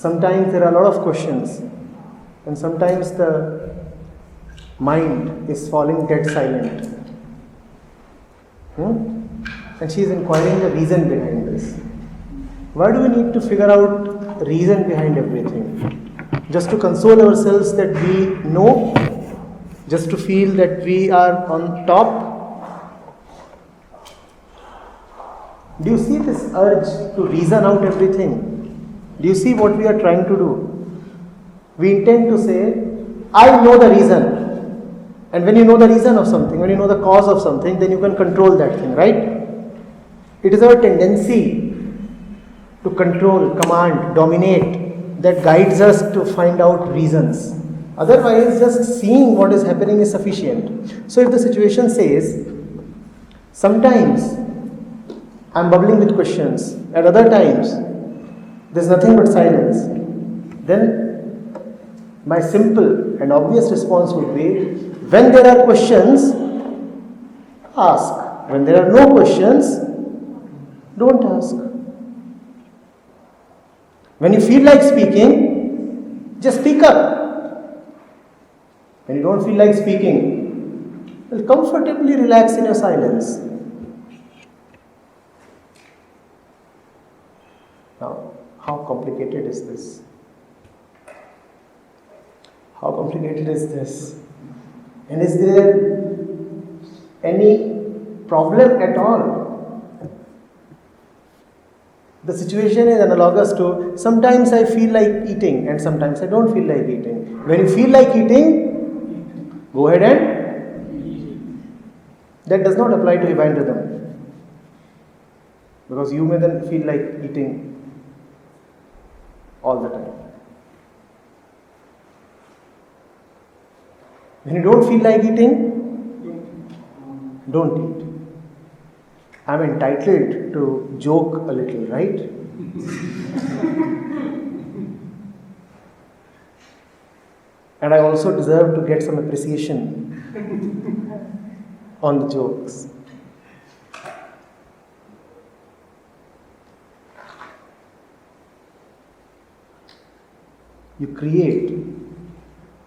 Sometimes there are a lot of questions, and sometimes the mind is falling dead silent. And she is inquiring the reason behind this. Why do we need to figure out reason behind everything? Just to console ourselves that we know? Just to feel that we are on top? Do you see this urge to reason out everything? Do you see what we are trying to do? We intend to say, I know the reason. And when you know the reason of something, when you know the cause of something, then you can control that thing, right? It is our tendency to control, command, dominate that guides us to find out reasons. Otherwise, just seeing what is happening is sufficient. So if the situation says, sometimes I am bubbling with questions, at other times there is nothing but silence, then my simple and obvious response would be, when there are questions, ask. When there are no questions, don't ask. When you feel like speaking, just speak up. When you don't feel like speaking, well, comfortably relax in your silence. Now, how complicated is this? How complicated is this? And is there any problem at all? The situation is analogous to, sometimes I feel like eating and sometimes I don't feel like eating. When you feel like eating, go ahead and that does not apply to divine rhythm. Because you may then feel like eating all the time. When you don't feel like eating, don't eat. I'm entitled to joke a little, right? And I also deserve to get some appreciation on the jokes. You create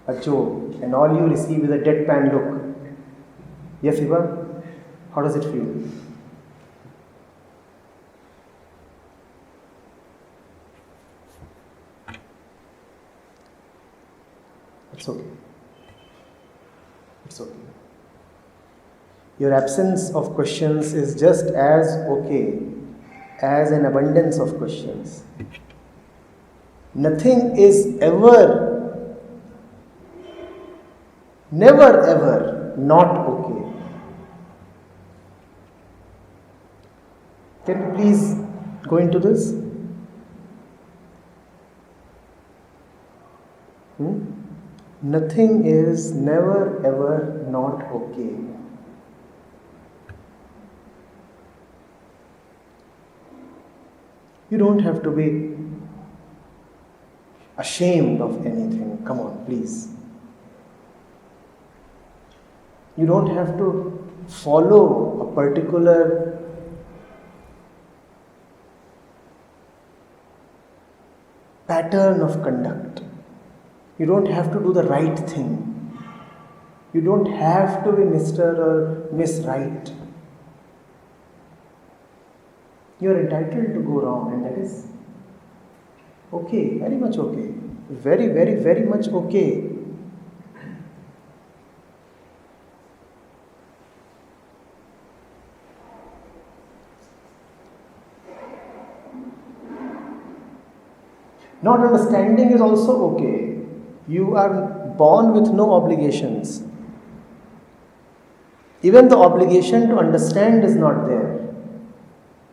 a joke and all you receive is a deadpan look. Yes, Iba? How does it feel? It's okay. It's okay. Your absence of questions is just as okay as an abundance of questions. Nothing is ever, never ever not okay. Can you please go into this? Nothing is never ever not okay. You don't have to be ashamed of anything. Come on, please. You don't have to follow a particular pattern of conduct. You don't have to do the right thing. You don't have to be Mr. or Miss Right. You are entitled to go wrong, and that is okay, very much okay. Very, very, very much okay. Not understanding is also okay. You are born with no obligations. Even the obligation to understand is not there.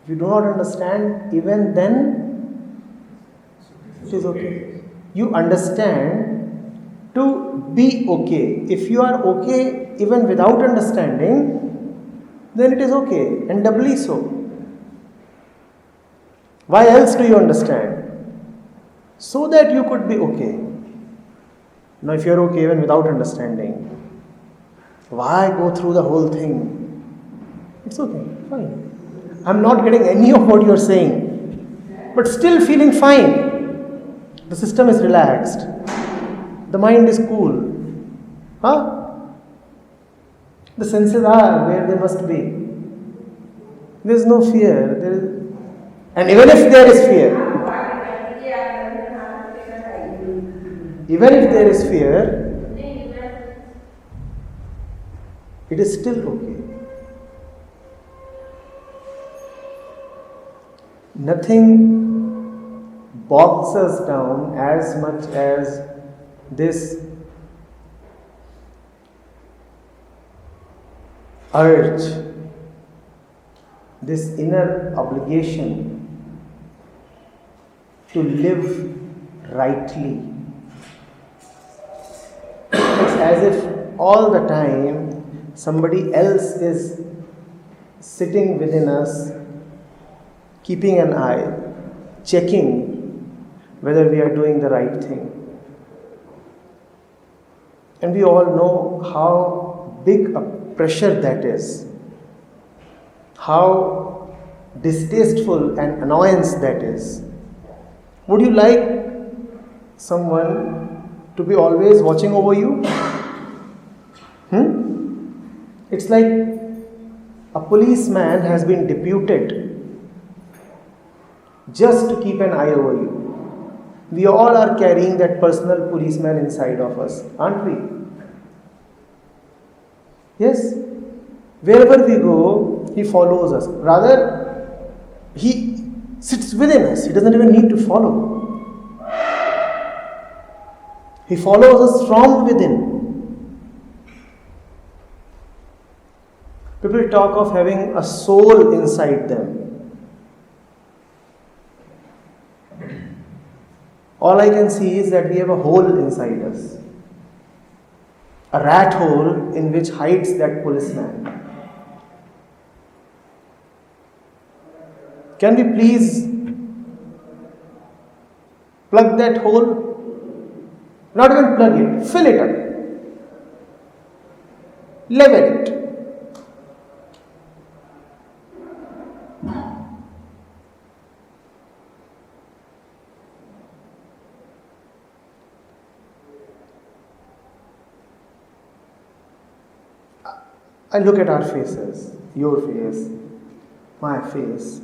If you do not understand, even then, it is okay. You understand to be okay. If you are okay even without understanding, then it is okay, and doubly so. Why else do you understand? So that you could be okay. Now if you are okay even without understanding, why go through the whole thing? It's okay, fine. I'm not getting any of what you're saying, but still feeling fine. The system is relaxed. The mind is cool. The senses are where they must be. There is no fear. And even if there is fear, it is still okay. Nothing bogs us down as much as this urge, this inner obligation to live rightly. It's as if all the time somebody else is sitting within us, keeping an eye, checking whether we are doing the right thing. And we all know how big a pressure that is, how distasteful and annoyance that is. Would you like someone to be always watching over you? It's like a policeman has been deputed just to keep an eye over you. We all are carrying that personal policeman inside of us, aren't we? Yes? Wherever we go, he follows us. Rather, he sits within us. He doesn't even need to follow. He follows us from within. People talk of having a soul inside them. All I can see is that we have a hole inside us. A rat hole in which hides that policeman. Can we please plug that hole? Not even plug it, fill it up. Level it. I look at our faces, your face, my face,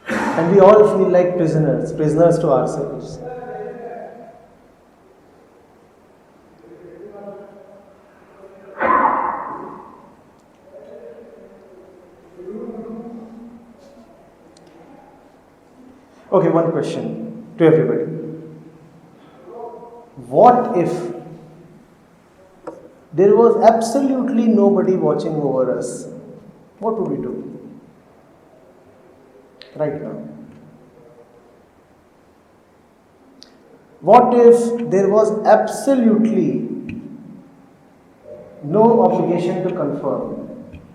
and we all feel like prisoners to ourselves. Okay, one question to everybody. What if there was absolutely nobody watching over us? What would we do right now? What if there was absolutely no obligation to conform?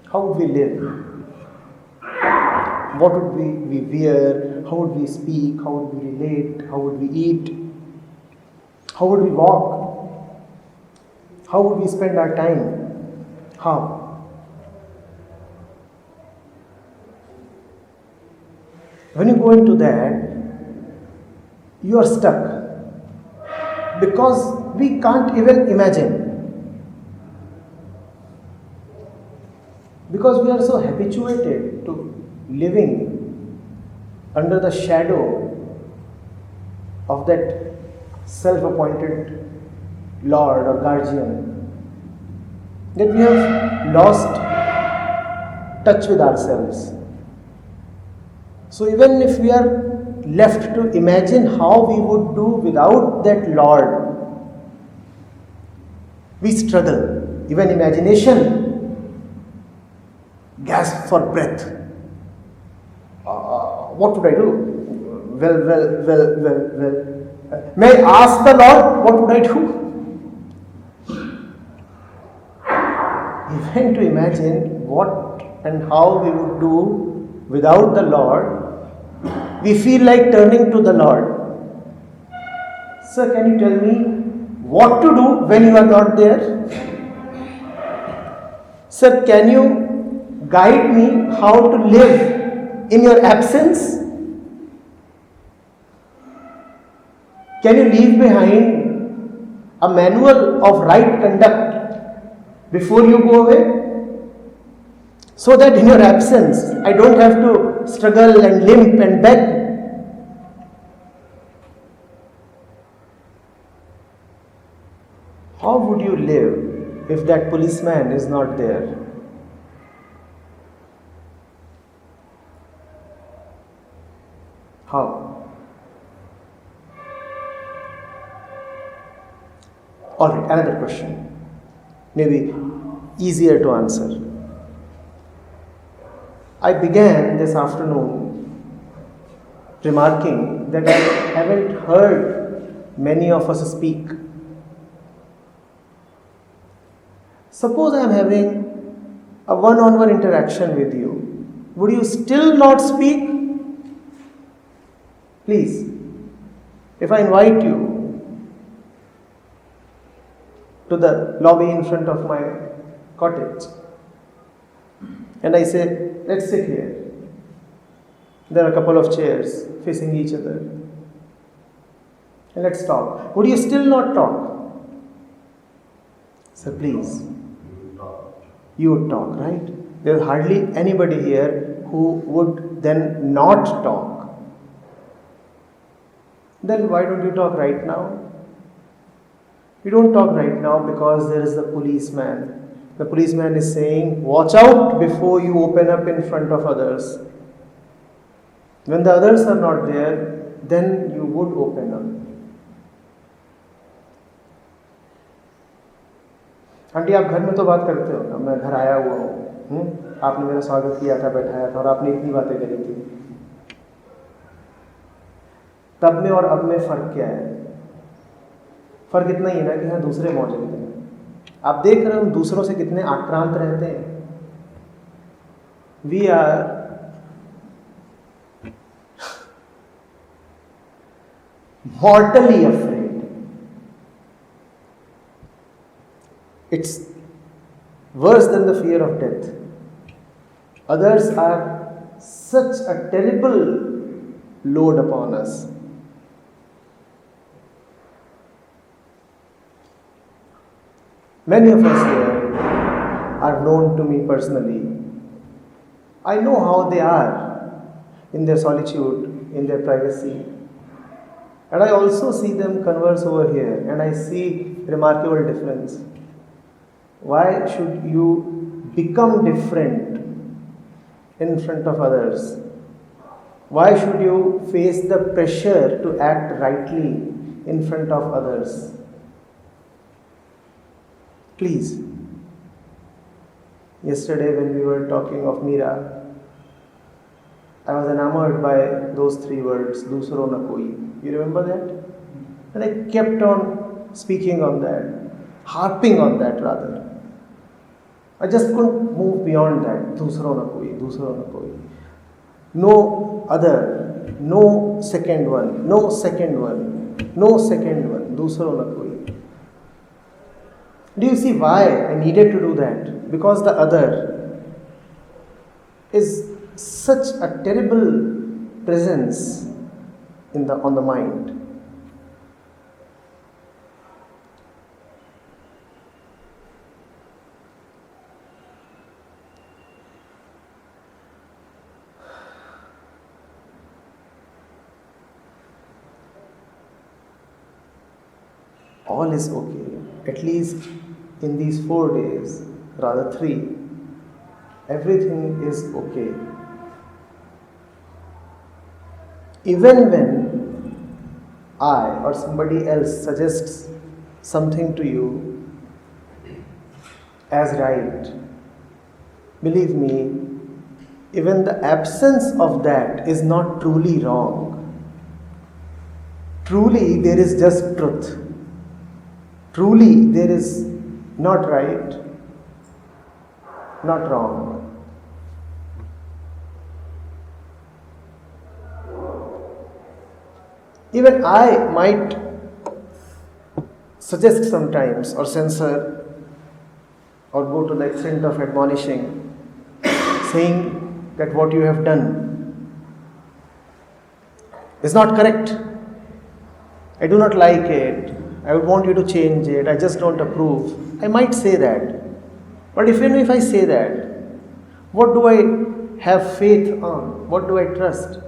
How would we live? What would we wear? How would we speak? How would we relate? How would we eat? How would we walk? How would we spend our time? How? When you go into that, you are stuck. Because we can't even imagine. Because we are so habituated to living under the shadow of that self-appointed Lord or guardian, that we have lost touch with ourselves. So even if we are left to imagine how we would do without that Lord, we struggle. Even imagination gasps for breath. What would I do? Well. May I ask the Lord, what would I do? Even to imagine what and how we would do without the Lord, we feel like turning to the Lord. Sir, can you tell me what to do when you are not there? Sir, can you guide me how to live in your absence? Can you leave behind a manual of right conduct before you go away? So that in your absence, I don't have to struggle and limp and beg. How would you live if that policeman is not there? How? Alright, another question. Maybe easier to answer. I began this afternoon remarking that I haven't heard many of us speak. Suppose I am having a one-on-one interaction with you. Would you still not speak? Please, if I invite you to the lobby in front of my cottage and I say, let's sit here. There are a couple of chairs facing each other. And let's talk. Would you still not talk? Sir, please. You would talk, right? There is hardly anybody here who would then not talk. Then why don't you talk right now? You don't talk right now because there is the policeman. The policeman is saying, watch out before you open up in front of others. When the others are not there, then you would open up. Aunty आप घर में तो बात करते हो ना, मैं घर आया हुआ हूँ, आपने मेरा स्वागत किया था, बैठाया था और आपने इतनी बातें करी थी. तब में और अब में फ़र्क क्या है? फ़र्क इतना ही है ना कि हाँ दूसरे मौजूद हैं. आप देख रहे हो हम दूसरों से कितने आक्रांत रहते हैं. We are mortally afraid. It's worse than the fear of death. Others are such a terrible load upon us. Many of us here are known to me personally. I know how they are in their solitude, in their privacy. And I also see them converse over here and I see remarkable difference. Why should you become different in front of others? Why should you face the pressure to act rightly in front of others? Please. Yesterday when we were talking of Meera, I was enamored by those three words, दूसरों न कोई. You remember that? And I kept on speaking on that, harping on that rather. I just couldn't move beyond that. दूसरों न कोई, दूसरों न कोई. No other, no second one, no second one, no second one, दूसरों न कोई. Do you see why I needed to do that? Because the other is such a terrible presence on the mind. All is okay, at least in these 4 days, rather 3, everything is okay. Even when I or somebody else suggests something to you as right, believe me, even the absence of that is not truly wrong. Truly, there is just truth. Truly, there is not right, not wrong. Even I might suggest sometimes or censor or go to the extent of admonishing, saying that what you have done is not correct. I do not like it. I would want you to change it. I just don't approve. I might say that. But even if I say that, what do I have faith on? What do I trust?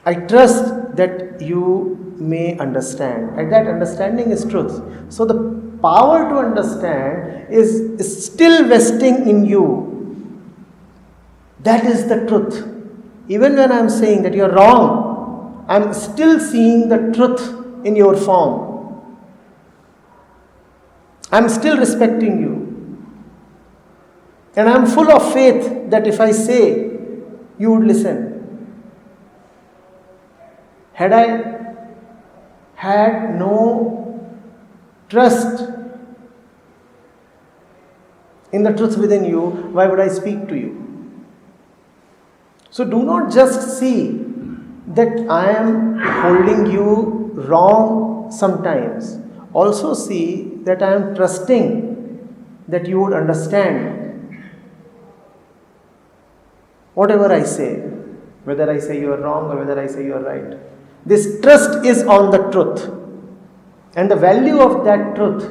I trust that you may understand. And that understanding is truth. So the power to understand is still vesting in you. That is the truth. Even when I am saying that you are wrong, I am still seeing the truth in your form. I am still respecting you. And I am full of faith that if I say, you would listen. Had I had no trust in the truth within you, why would I speak to you? So do not just see that I am holding you wrong sometimes. Also see that I am trusting that you would understand whatever I say, whether I say you are wrong or whether I say you are right. This trust is on the truth, and the value of that truth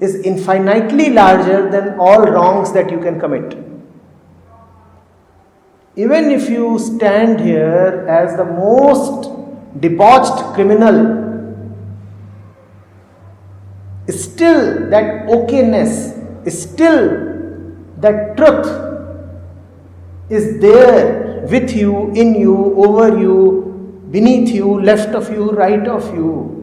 is infinitely larger than all wrongs that you can commit. Even if you stand here as the most debauched criminal, still that okayness, still that truth is there with you, in you, over you, beneath you, left of you, right of you.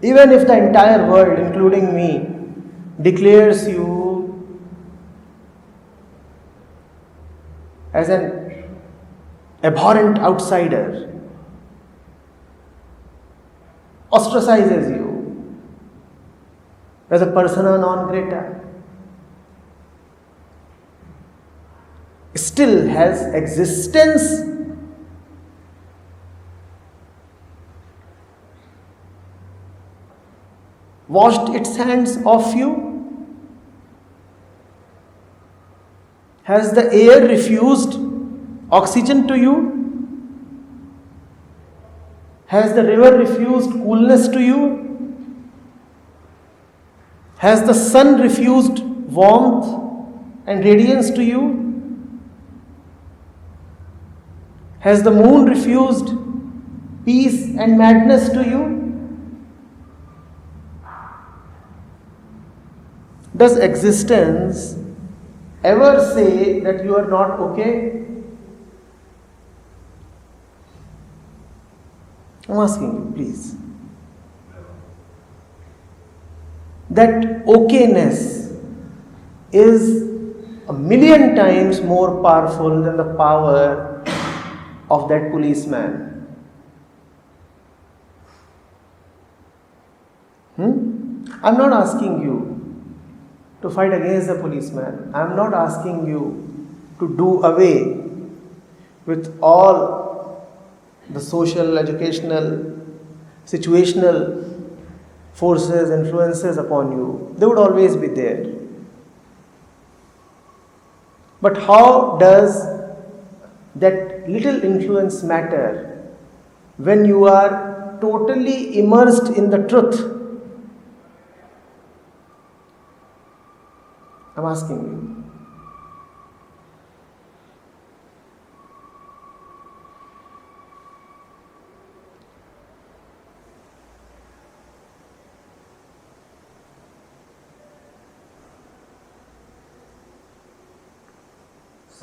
Even if the entire world, including me, declares you as an abhorrent outsider, ostracizes you as a persona non grata, still has existence, washed its hands off you? Has the air refused oxygen to you? Has the river refused coolness to you? Has the sun refused warmth and radiance to you? Has the moon refused peace and madness to you? Does existence ever say that you are not okay? I'm asking you, please. That okayness is a million times more powerful than the power of that policeman. I'm not asking you to fight against the policeman. I'm not asking you to do away with all the social, educational, situational forces, influences upon you. They would always be there. But how does that little influence matter when you are totally immersed in the truth? I'm asking you.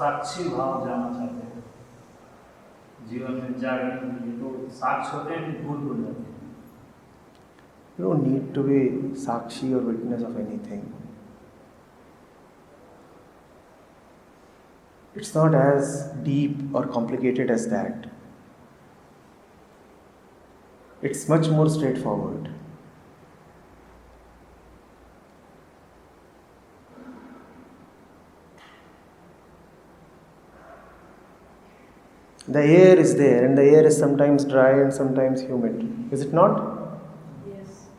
साक्षी भाव जाना चाहते हैं जीवन में जागने के लिए, तो साक्ष होते हैं कि भूल भूल जाते हैं. You don't need to be sakshi or witness of anything. It's not as deep or complicated as that. It's much more straightforward. The air is there, and the air is sometimes dry and sometimes humid. Is it not? Yes.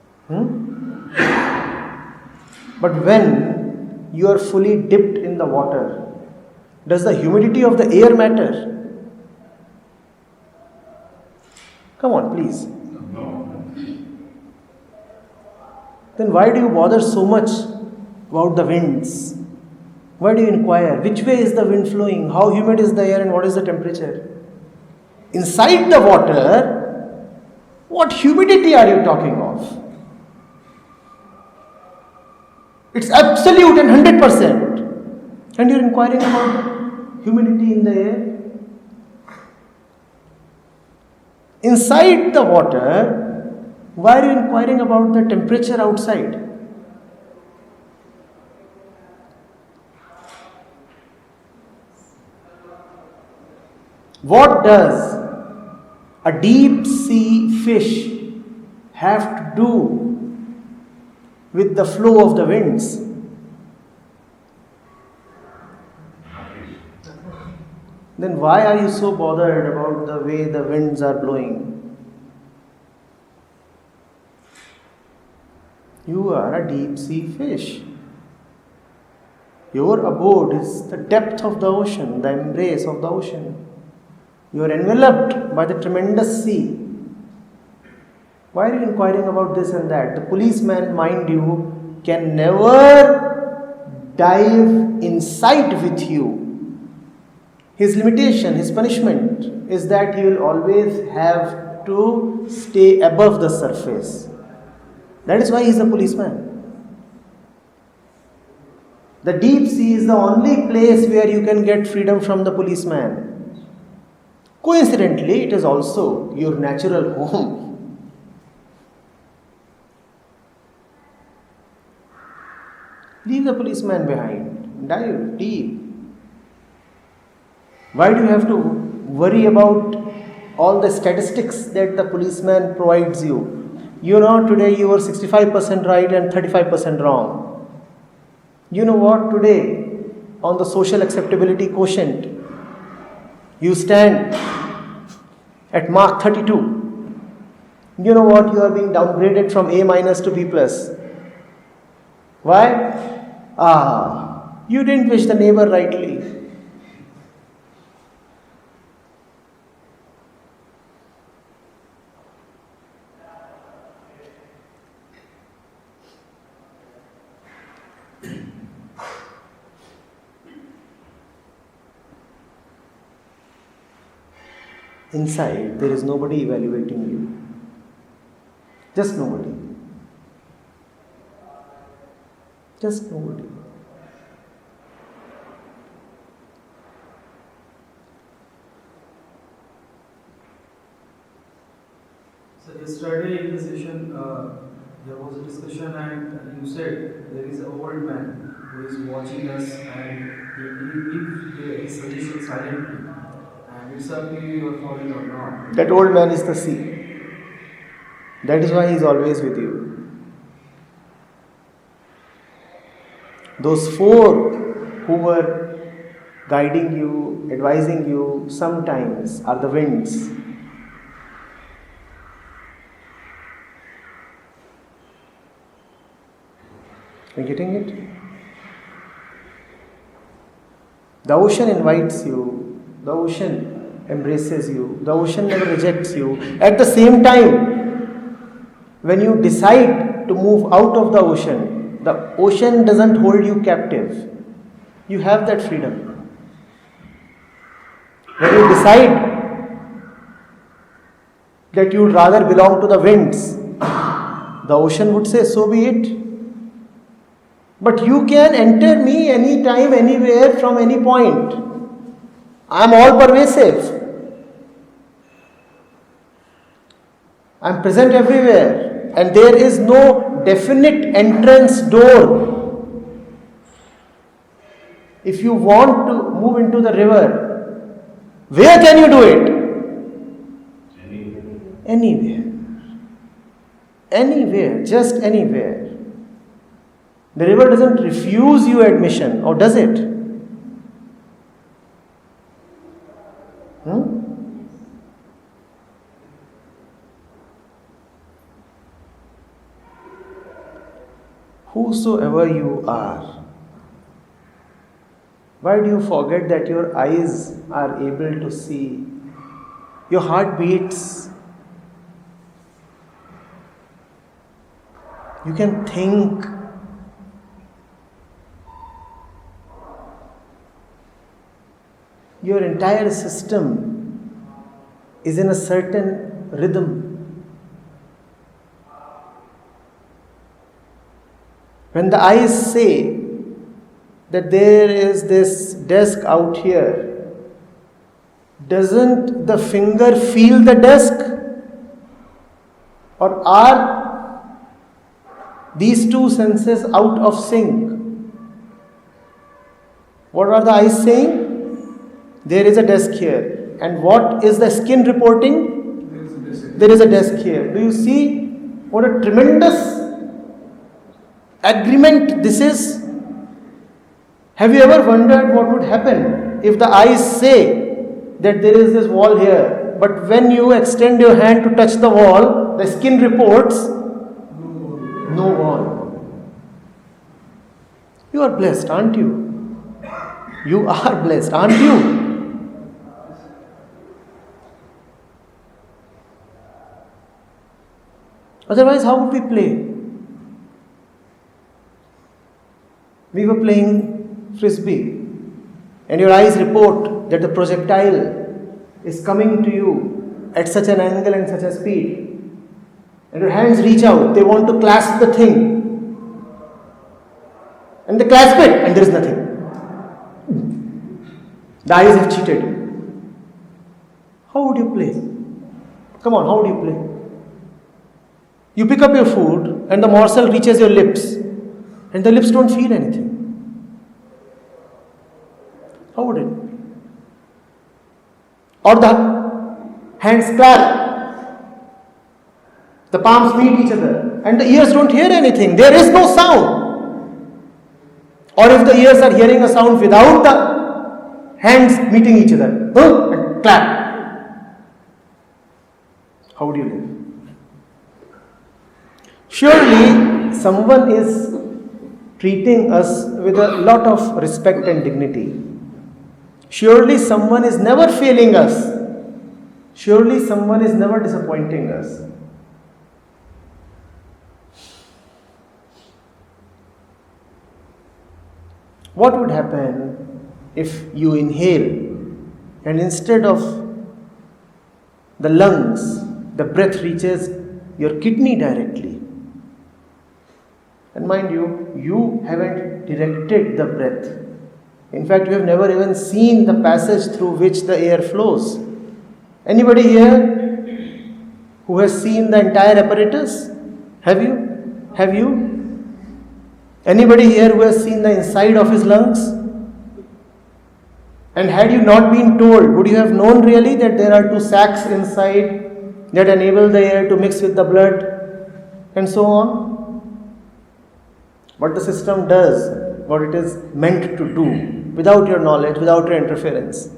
But when you are fully dipped in the water, does the humidity of the air matter? Come on, please. Then why do you bother so much about the winds? Why do you inquire? Which way is the wind flowing? How humid is the air and what is the temperature? Inside the water, what humidity are you talking of? It's absolute and 100%. And you're inquiring about the humidity in the air? Inside the water, why are you inquiring about the temperature outside? What does a deep sea fish have to do with the flow of the winds? Then why are you so bothered about the way the winds are blowing? You are a deep sea fish. Your abode is the depth of the ocean, the embrace of the ocean. You are enveloped by the tremendous sea. Why are you inquiring about this and that? The policeman, mind you, can never dive inside with you. His limitation, his punishment is that he will always have to stay above the surface. That is why he is a policeman. The deep sea is the only place where you can get freedom from the policeman. Coincidentally, it is also your natural home. Leave the policeman behind. Dive deep. Why do you have to worry about all the statistics that the policeman provides you? You know, today you were 65% right and 35% wrong. You know what? Today, on the social acceptability quotient, you stand at mark 32. You know what? You are being downgraded from A minus to B plus. Why? You didn't wish the neighbor rightly. Inside, there is nobody evaluating you. Just nobody. Just nobody. So yesterday in the session, there was a discussion and you said there is an old man who is watching us and he gives suggestions silently. And it's up to you, you are following or not. That old man is the sea. That is why he is always with you. Those four who were guiding you, advising you, sometimes are the winds. Are you getting it? The ocean invites you. The ocean embraces you. The ocean never rejects you. At the same time, when you decide to move out of the ocean doesn't hold you captive. You have that freedom. When you decide that you would rather belong to the winds, the ocean would say, so be it. But you can enter me anytime, anywhere, from any point. I am all pervasive. I am present everywhere. And there is no definite entrance door. If you want to move into the river, where can you do it? Anywhere. Anywhere. Just anywhere. The river doesn't refuse you admission, or does it? Whosoever you are, why do you forget that your eyes are able to see? Your heart beats, You can think. Your entire system is in a certain rhythm. When the eyes say that there is this desk out here, doesn't the finger feel the desk? Or are these two senses out of sync? What are the eyes saying? There is a desk here. And what is the skin reporting? There is a desk here. Do you see what a tremendous agreement this is? Have you ever wondered what would happen if the eyes say that there is this wall here, but when you extend your hand to touch the wall, the skin reports no wall? You are blessed, aren't you? You are blessed, aren't you? Otherwise, how would we play? We were playing frisbee, and your eyes report that the projectile is coming to you at such an angle and such a speed, and your hands reach out, they want to clasp the thing, and they clasp it, and there is nothing. The eyes have cheated you. How would you play? Come on, how would you play? You pick up your food, and the morsel reaches your lips, and the lips don't feel anything. How would it? Or the hands clap, the palms meet each other, and the ears don't hear anything. There is no sound. Or if the ears are hearing a sound without the hands meeting each other, and clap. How would you live? Surely someone is treating us with a lot of respect and dignity. Surely someone is never failing us. Surely someone is never disappointing us. What would happen if you inhale and instead of the lungs, the breath reaches your kidney directly? And mind you, you haven't directed the breath. In fact, you have never even seen the passage through which the air flows. Anybody here who has seen the entire apparatus? Have you? Have you? Anybody here who has seen the inside of his lungs? And had you not been told, would you have known really that there are two sacs inside that enable the air to mix with the blood and so on? What the system does, what it is meant to do, without your knowledge, without your interference.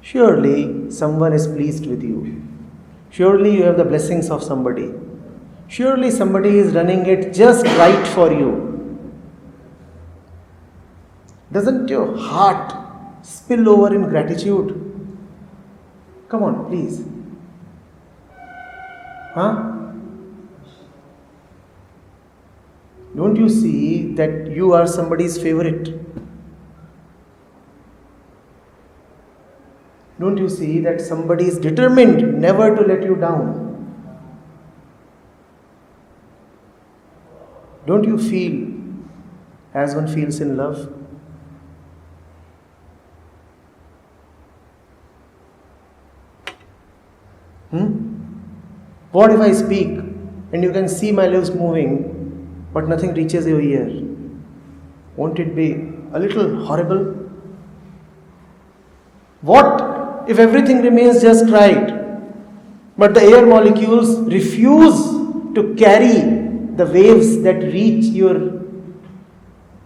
Surely someone is pleased with you. Surely you have the blessings of somebody. Surely somebody is running it just right for you. Doesn't your heart spill over in gratitude? Come on, please. Huh? Don't you see that you are somebody's favorite? Don't you see that somebody is determined never to let you down? Don't you feel as one feels in love? What if I speak and you can see my lips moving, but nothing reaches your ear? Won't it be a little horrible? What if everything remains just right, but the air molecules refuse to carry the waves that reach your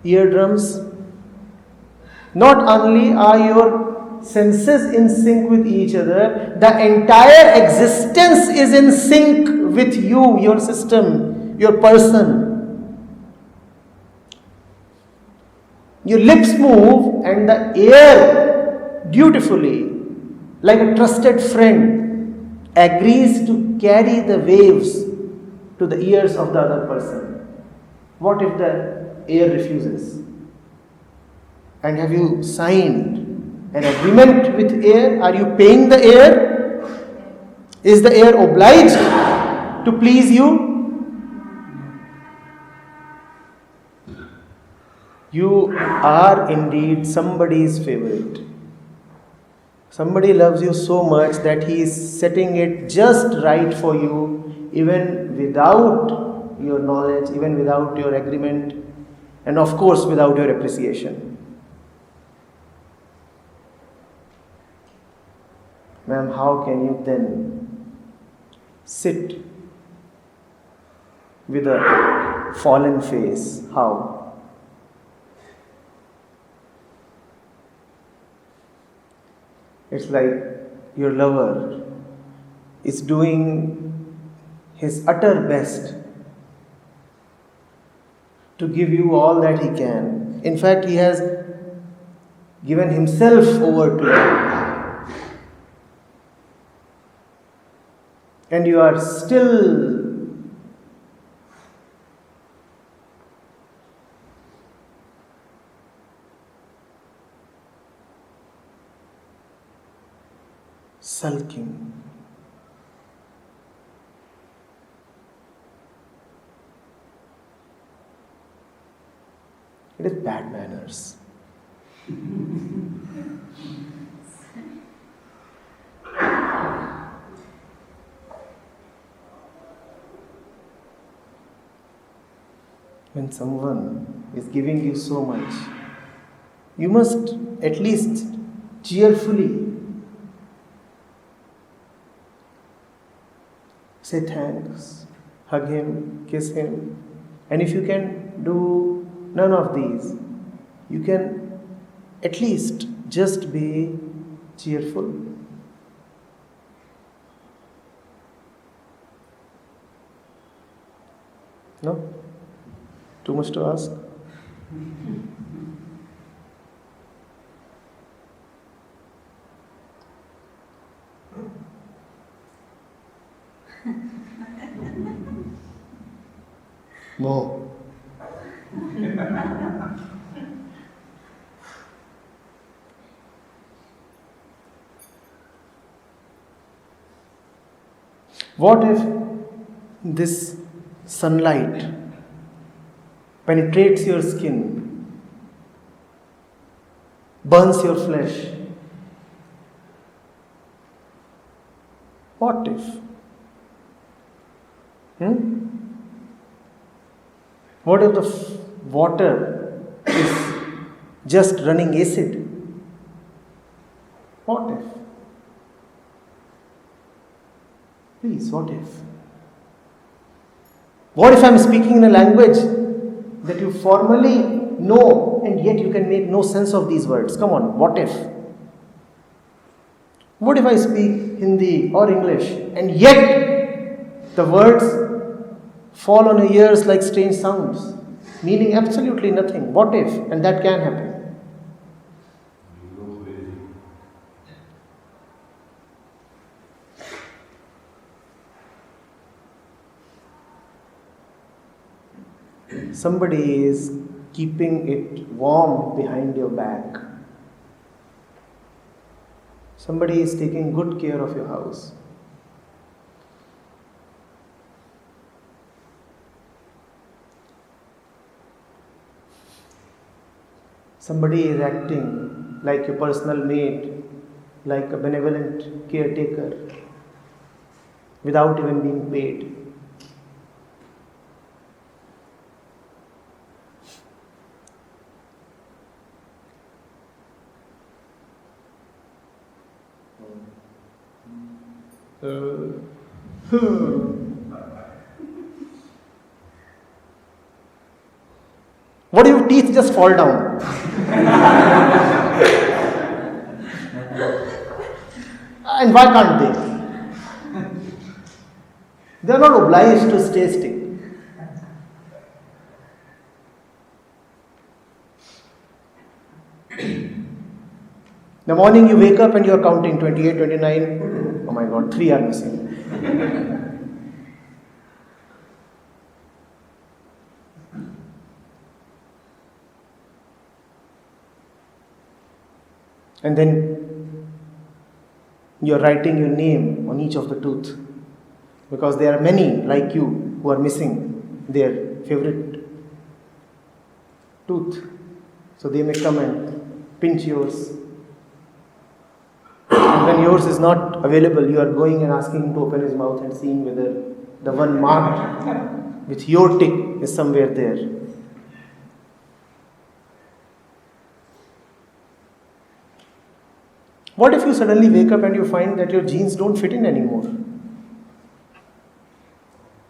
eardrums? Not only are your senses in sync with each other, the entire existence is in sync with you, your system, your person. Your lips move and the air dutifully, like a trusted friend, agrees to carry the waves to the ears of the other person. What if the air refuses? And have you signed an agreement with air? Are you paying the air? Is the air obliged to please you? You are indeed somebody's favorite. Somebody loves you so much that he is setting it just right for you, even without your knowledge, even without your agreement, and of course without your appreciation. Ma'am, how can you then sit with a fallen face? How? It's like your lover is doing his utter best to give you all that he can. In fact, he has given himself over to you. And you are still sulking. It is bad manners. When someone is giving you so much, you must at least cheerfully say thanks, hug him, kiss him. And if you can do none of these, you can at least just be cheerful. No? Too much to ask? No. What if this sunlight penetrates your skin, burns your flesh? What if? What if the water is just running acid? What if? Please, what if? What if I am speaking in a language that you formally know and yet you can make no sense of these words? Come on, what if? What if I speak Hindi or English and yet the words fall on your ears like strange sounds, meaning absolutely nothing? What if? And that can happen. Somebody is keeping it warm behind your back. Somebody is taking good care of your house. Somebody is acting like your personal maid, like a benevolent caretaker, without even being paid. What if your teeth just fall down? And why can't they? They are not obliged to stay still. The morning you wake up and you are counting 28, 29, oh my God, 3 are missing. And then you are writing your name on each of the tooth. Because there are many like you who are missing their favorite tooth. So they may come and pinch yours. And when yours is not available, you are going and asking him to open his mouth and seeing whether the one marked with your tick is somewhere there. What if you suddenly wake up and you find that your jeans don't fit in anymore?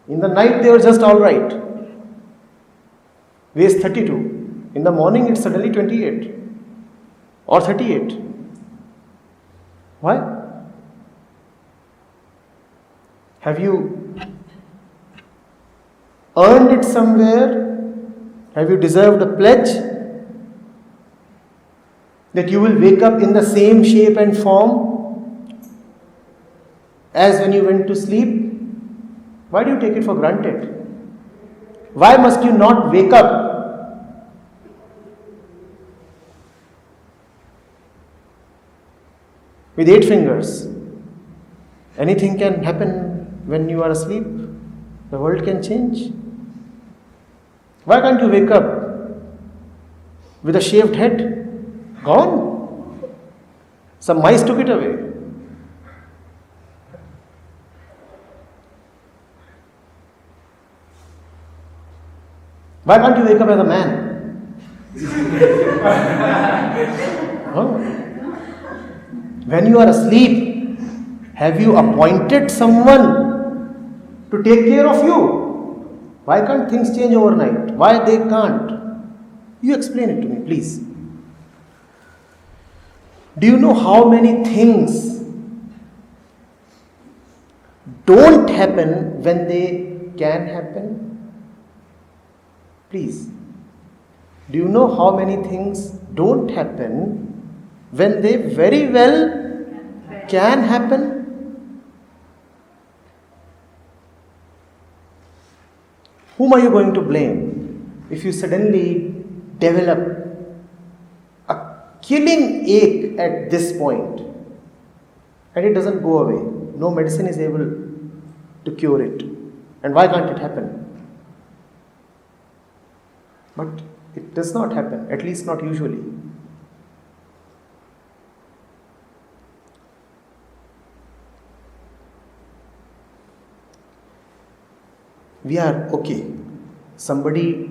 In the night they were just alright. Waist 32. In the morning it's suddenly 28 or 38. Why? Have you earned it somewhere? Have you deserved a pledge that you will wake up in the same shape and form as when you went to sleep? Why do you take it for granted? Why must you not wake up with 8 fingers? Anything can happen when you are asleep. The world can change. Why can't you wake up with a shaved head? Gone. Some mice took it away. Why can't you wake up as a man? Oh. When you are asleep, have you appointed someone to take care of you? Why can't things change overnight? Why they can't? You explain it to me, please. Do you know how many things don't happen when they can happen? Please. Do you know how many things don't happen when they very well can happen? Whom are you going to blame if you suddenly develop a killing ache at this point and it doesn't go away? No medicine is able to cure it. And why can't it happen? But it does not happen, at least not usually. We are okay. Somebody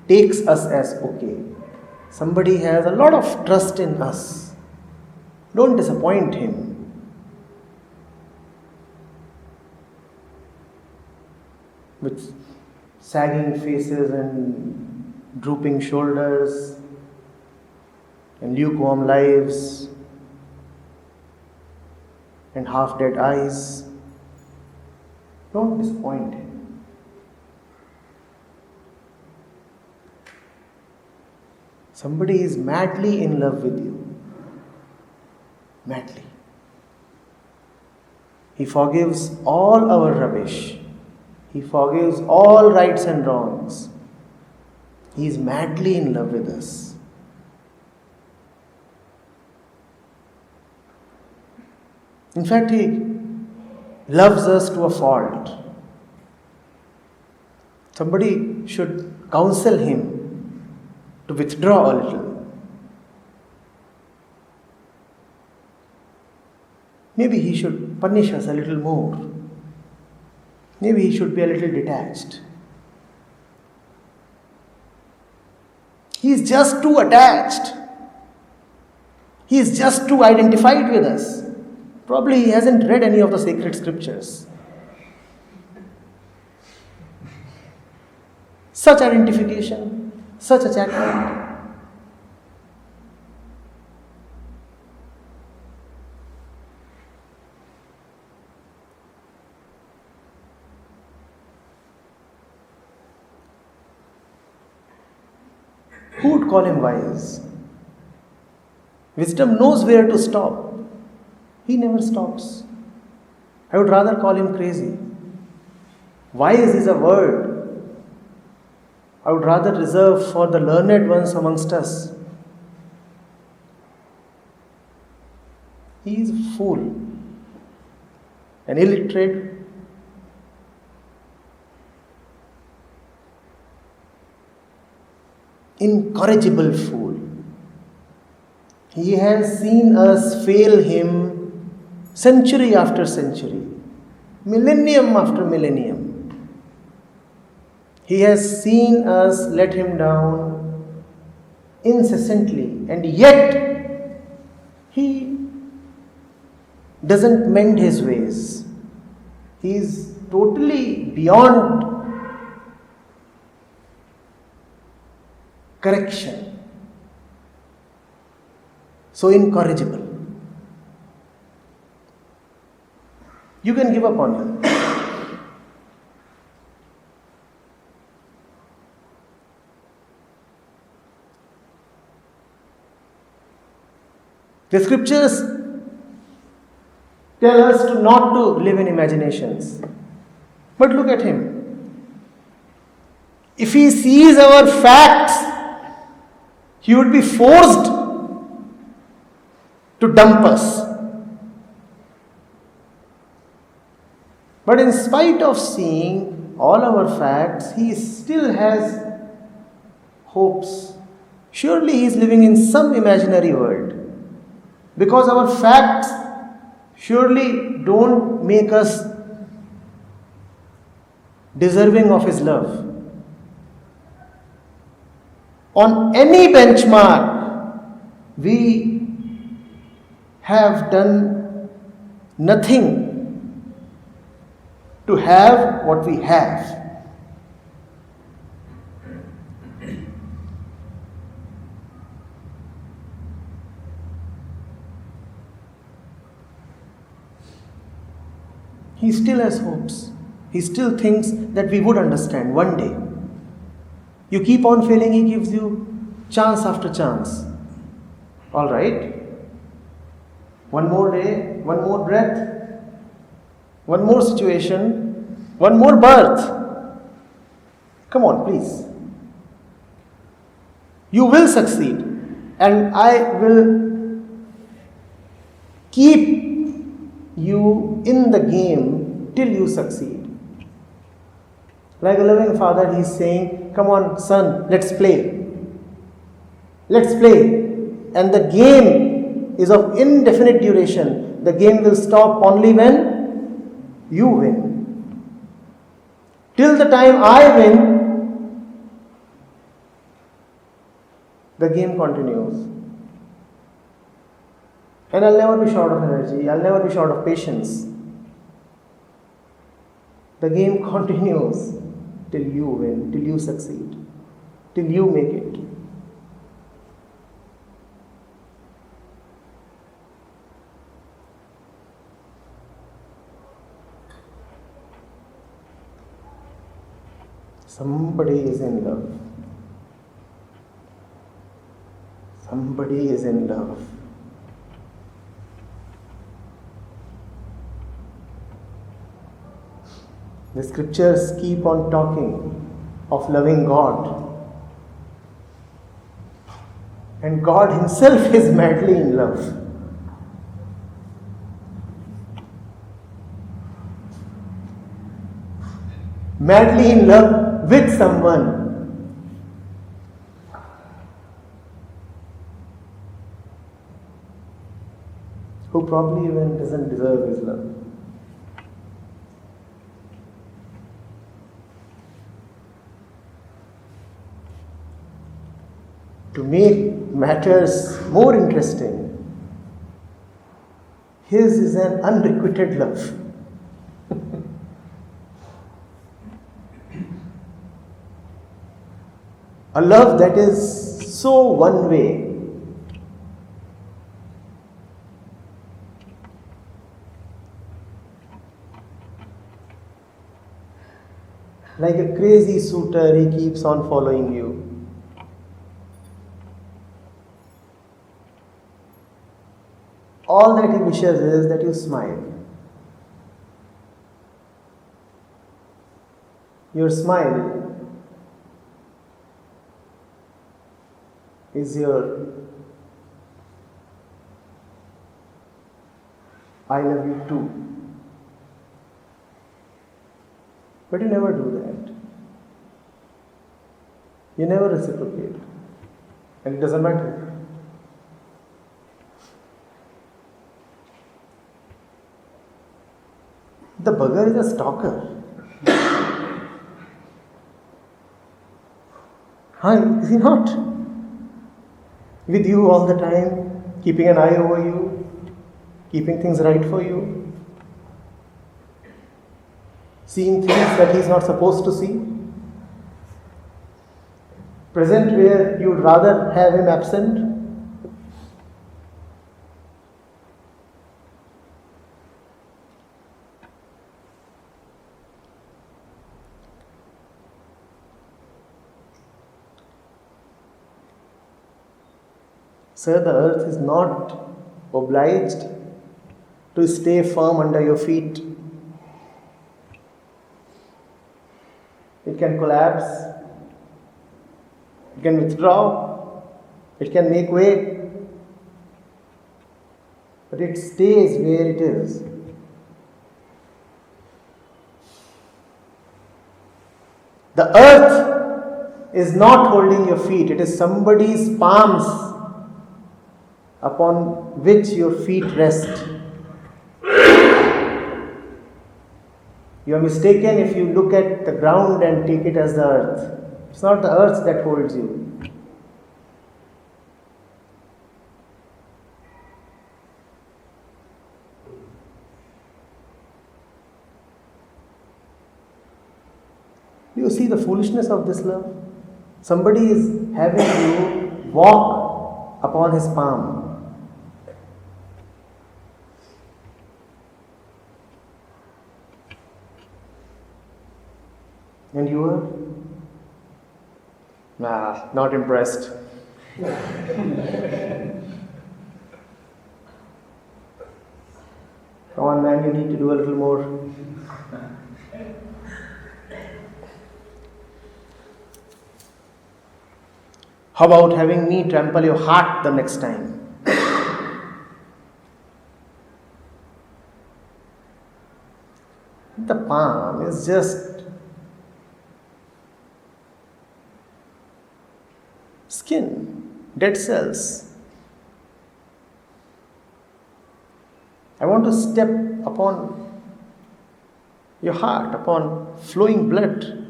takes us as okay. Somebody has a lot of trust in us. Don't disappoint him. With sagging faces and drooping shoulders and lukewarm lives and half-dead eyes. Don't disappoint him. Somebody is madly in love with you. Madly. He forgives all our rubbish. He forgives all rights and wrongs. He is madly in love with us. In fact, he loves us to a fault. Somebody should counsel him to withdraw a little. Maybe he should punish us a little more. Maybe he should be a little detached. He is just too attached. He is just too identified with us. Probably he hasn't read any of the sacred scriptures. Such identification, such attachment. Who would call him wise? Wisdom knows where to stop. He never stops. I would rather call him crazy. Wise is a word I would rather reserve for the learned ones amongst us. He is a fool, an illiterate, incorrigible fool. He has seen us fail him century after century, millennium after millennium. He has seen us let him down incessantly, and yet he doesn't mend his ways. He is totally beyond correction. So incorrigible. You can give up on him. The scriptures tell us to not to live in imaginations. But look at him. If he sees our facts, he would be forced to dump us. But in spite of seeing all our facts, he still has hopes. Surely he is living in some imaginary world. Because our facts surely don't make us deserving of his love. On any benchmark, we have done nothing to have what we have. He still has hopes. He still thinks that we would understand one day. You keep on failing, he gives you chance after chance. All right. One more day, one more breath, one more situation, one more birth. Come on, please. You will succeed, and I will keep you in the game till you succeed. Like a loving father, he is saying, come on, son, let's play. Let's play. And the game is of indefinite duration. The game will stop only when you win. Till the time I win, the game continues. And I'll never be short of energy. I'll never be short of patience. The game continues till you win, till you succeed, till you make it. Somebody is in love. Somebody is in love. The scriptures keep on talking of loving God. And God Himself is madly in love. Madly in love with someone. Who probably even doesn't deserve His love. To make matters more interesting, His is an unrequited love. A love that is so one way. Like a crazy suitor, he keeps on following you. All that he wishes is that you smile. Your smile is your I love you too. But you never do that. You never reciprocate. And it doesn't matter. The bugger is a stalker. Is he not? With you all the time, keeping an eye over you, keeping things right for you, seeing things that he's not supposed to see. Present where you'd rather have him absent. Sir, the earth is not obliged to stay firm under your feet. It can collapse, it can withdraw, it can make way, but it stays where it is. The earth is not holding your feet, it is somebody's palms upon which your feet rest. You are mistaken if you look at the ground and take it as the earth. It's not the earth that holds you. Do you see the foolishness of this love? Somebody is having you walk upon his palm. And you are? Not impressed. Come on, man, you need to do a little more. How about having me trample your heart the next time? The palm is just skin, dead cells. I want to step upon your heart, upon flowing blood.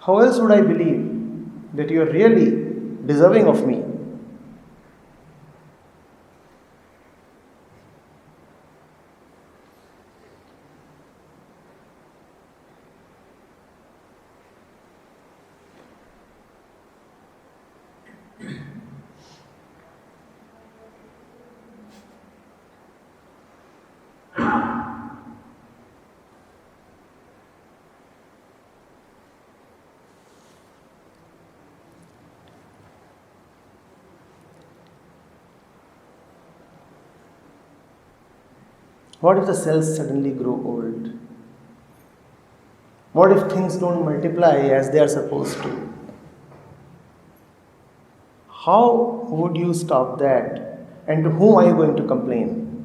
How else would I believe that you are really deserving of me? What if the cells suddenly grow old? What if things don't multiply as they are supposed to? How would you stop that? And to whom are you going to complain?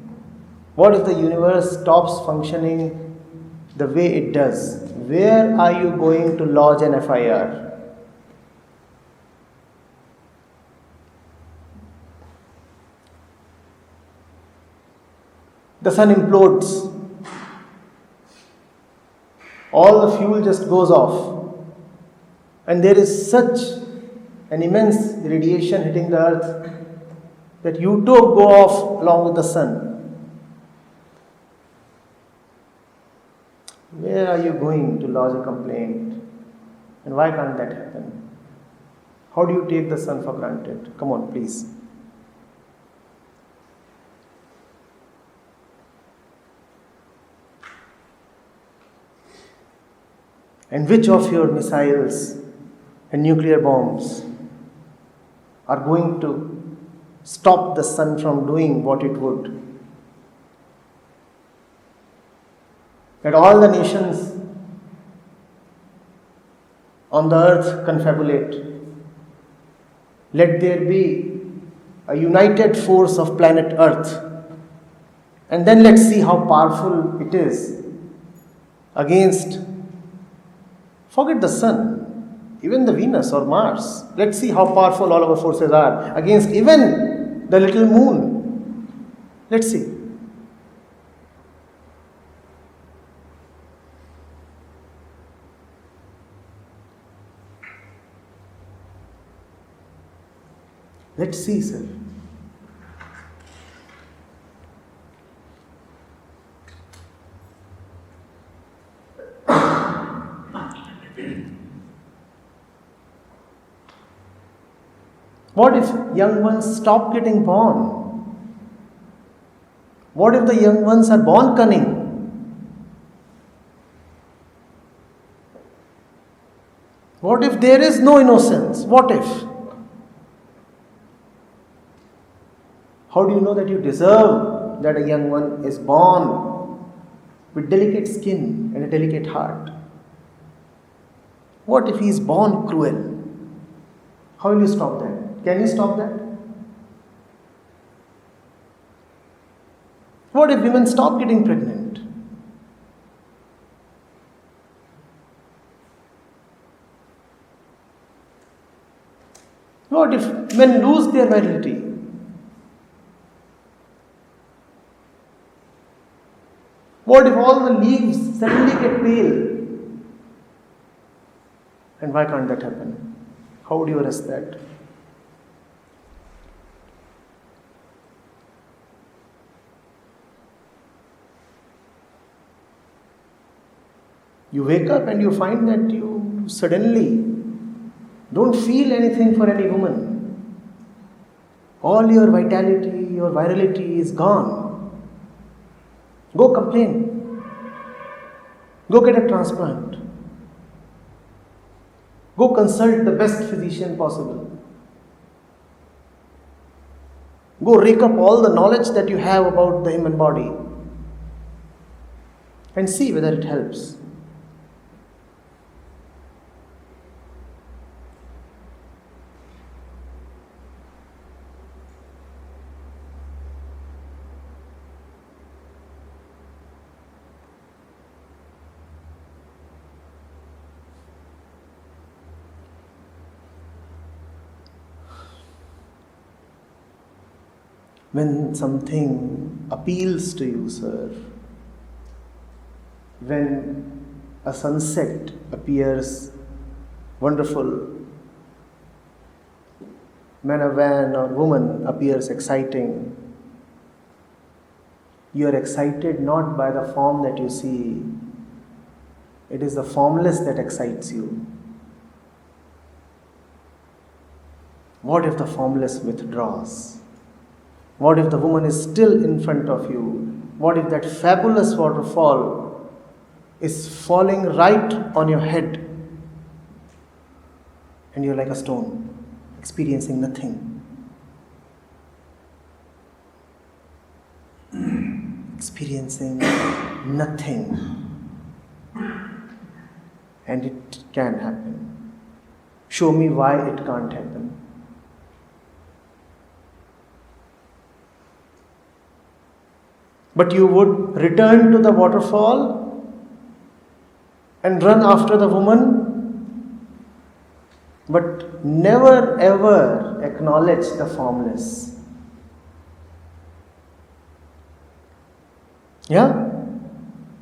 What if the universe stops functioning the way it does? Where are you going to lodge an FIR? The sun implodes. All the fuel just goes off. And there is such an immense radiation hitting the earth that you too go off along with the sun. Where are you going to lodge a complaint? And why can't that happen? How do you take the sun for granted? Come on, please. And which of your missiles and nuclear bombs are going to stop the sun from doing what it would? That all the nations on the earth confabulate. Let there be a united force of planet Earth And then let's see how powerful it is against, forget the sun, even the Venus or Mars. Let's see how powerful all our forces are against even the little moon. Let's see. Let's see, sir. What if young ones stop getting born? What if the young ones are born cunning? What if there is no innocence? What if? How do you know that you deserve that a young one is born with delicate skin and a delicate heart? What if he is born cruel? How will you stop that? Can you stop that? What if women stop getting pregnant? What if men lose their virility? What if all the leaves suddenly get pale? And why can't that happen? How would you arrest that? You wake up and you find that you suddenly don't feel anything for any woman. All your vitality, your virility is gone. Go complain. Go get a transplant. Go consult the best physician possible. Go rake up all the knowledge that you have about the human body and see whether it helps. When something appeals to you, sir, when a sunset appears wonderful, when a man or woman appears exciting, you are excited not by the form that you see, it is the formless that excites you. What if the formless withdraws? What if the woman is still in front of you? What if that fabulous waterfall is falling right on your head and you're like a stone, experiencing nothing? Experiencing nothing. And it can happen. Show me why it can't happen. But you would return to the waterfall and run after the woman, but never ever acknowledge the formless. Yeah?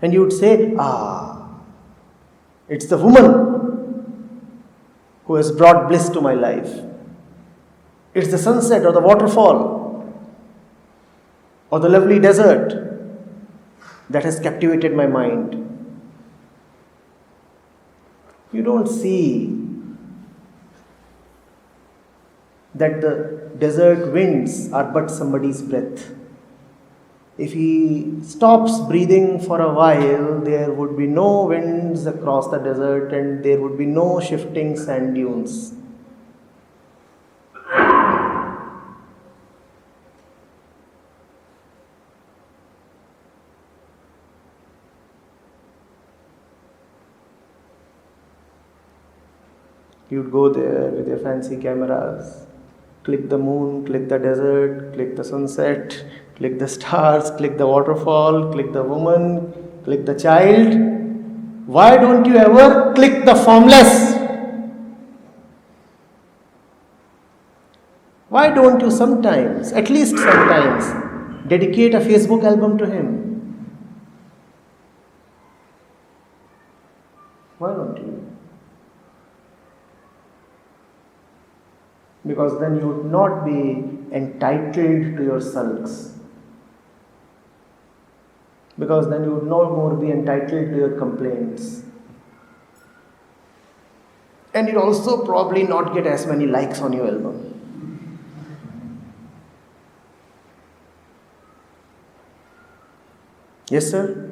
And you would say, it's the woman who has brought bliss to my life. It's the sunset or the waterfall or the lovely desert that has captivated my mind. You don't see that the desert winds are but somebody's breath. If he stops breathing for a while, there would be no winds across the desert and there would be no shifting sand dunes. You'd go there with your fancy cameras, click the moon, click the desert, click the sunset, Click the stars, click the waterfall, click the woman, click the child. Why don't you ever click the formless? Why don't you sometimes, at least sometimes, dedicate a Facebook album to him? Why don't you? Because then you would not be entitled to your sulks. Because then you would no more be entitled to your complaints. And you'd also probably not get as many likes on your album. Yes, sir?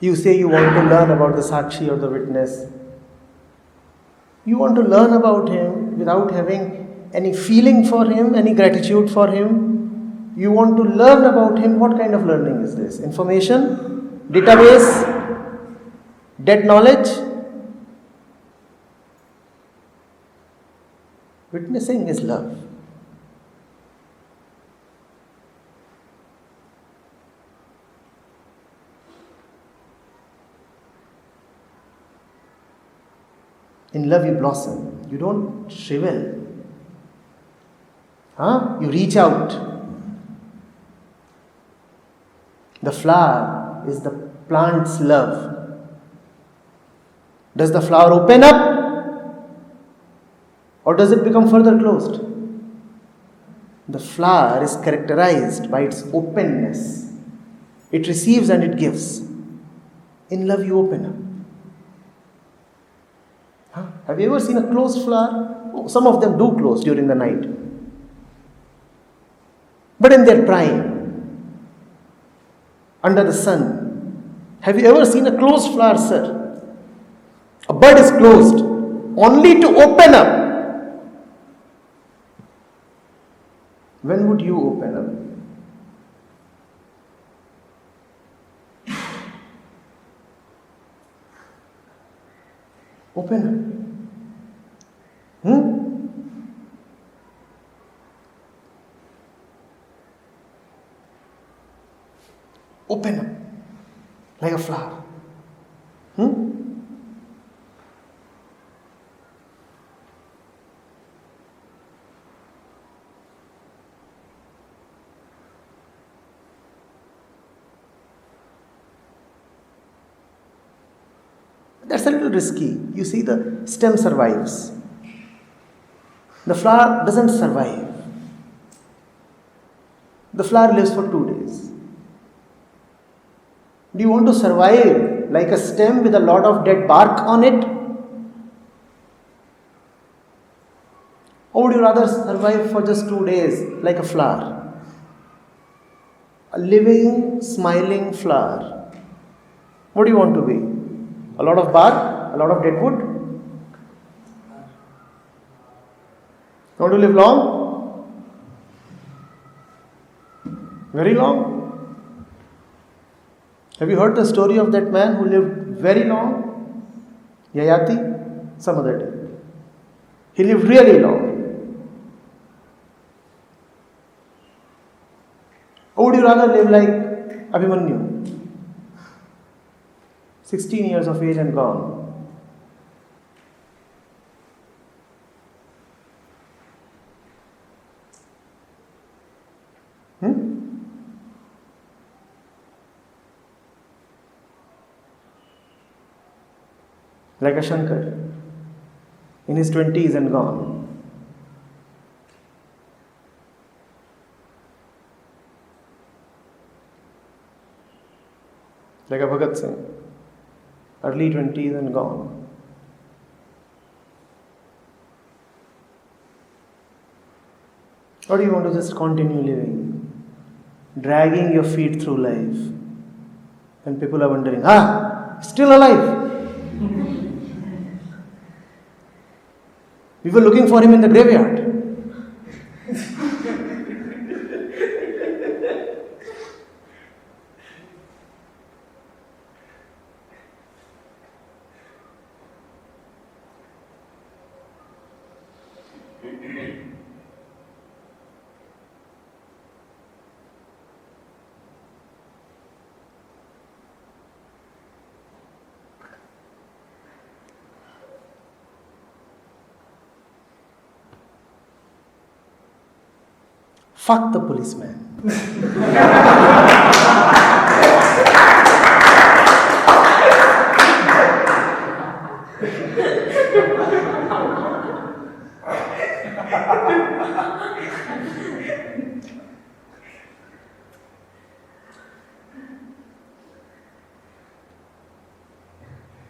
You say you want to learn about the Sakshi or the witness. You want to learn about him without having any feeling for him, any gratitude for him. You want to learn about him. What kind of learning is this? Information? Database? Dead knowledge? Witnessing is love. In love you blossom. You don't shrivel. You reach out. The flower is the plant's love. Does the flower open up? Or does it become further closed? The flower is characterized by its openness. It receives and it gives. In love you open up. Have you ever seen a closed flower? Oh, some of them do close during the night. But in their prime, under the sun, have you ever seen a closed flower, sir? A bud is closed only to open up. When would you open up? Open up. Open up like a flower. That's a little risky. You see, the stem survives. The flower doesn't survive. The flower lives for 2 days. Do you want to survive like a stem with a lot of dead bark on it? Or would you rather survive for just 2 days like a flower? A living, smiling flower. What do you want to be? A lot of bark? A lot of dead wood? You want to live long? Very long? Have you heard the story of that man who lived very long? Yayati? Some other day. He lived really long. Or would you rather live like Abhimanyu? 16 years of age and gone. Like a Shankar, in his 20s and gone. Like a Bhagat Singh, early 20s and gone. Or do you want to just continue living, dragging your feet through life? And people are wondering, still alive? We were looking for him in the graveyard. Fuck the policeman.